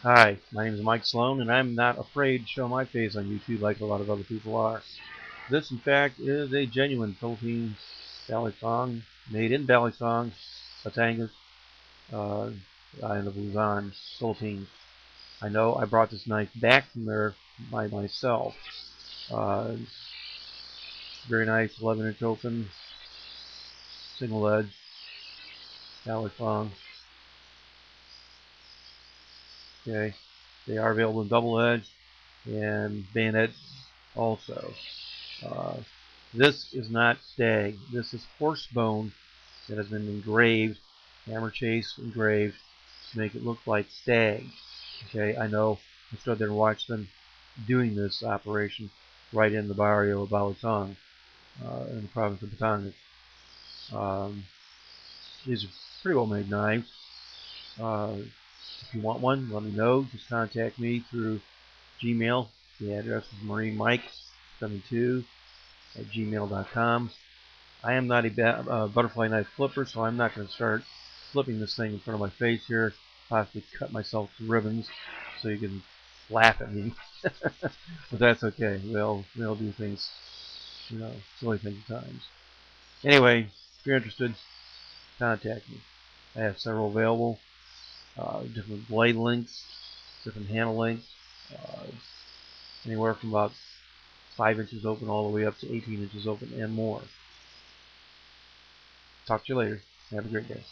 Hi, my name is Mike Sloan, and I'm not afraid to show my face on YouTube like a lot of other people are. This, in fact, is a genuine Philippine Balisong, made in Balisong, Batangas, uh, island of Luzon, Philippines. I know I brought this knife back from there by myself. Uh, Very nice 11-inch open, single edge, Balisong. Okay, they are available in double edge and bayonet also. Uh, this is not stag. This is horse bone that has been engraved, hammer chase engraved, to make it look like stag. Okay, I know. I stood there and watched them doing this operation right in the barrio of Balisong, in the province of Batangas. Um, these are pretty well made knives. Uh, if you want one, let me know. Just contact me through Gmail. The address is marinmike72 at gmail.com. I am not a butterfly knife flipper, so I'm not going to start flipping this thing in front of my face here, possibly cut myself to ribbons so you can laugh at me. But that's okay. We'll do things, silly things at times. Anyway, if you're interested, contact me. I have several available, different blade lengths, different handle lengths, uh, anywhere from about 5 inches open all the way up to 18 inches open and more. Talk to you later. Have a great day.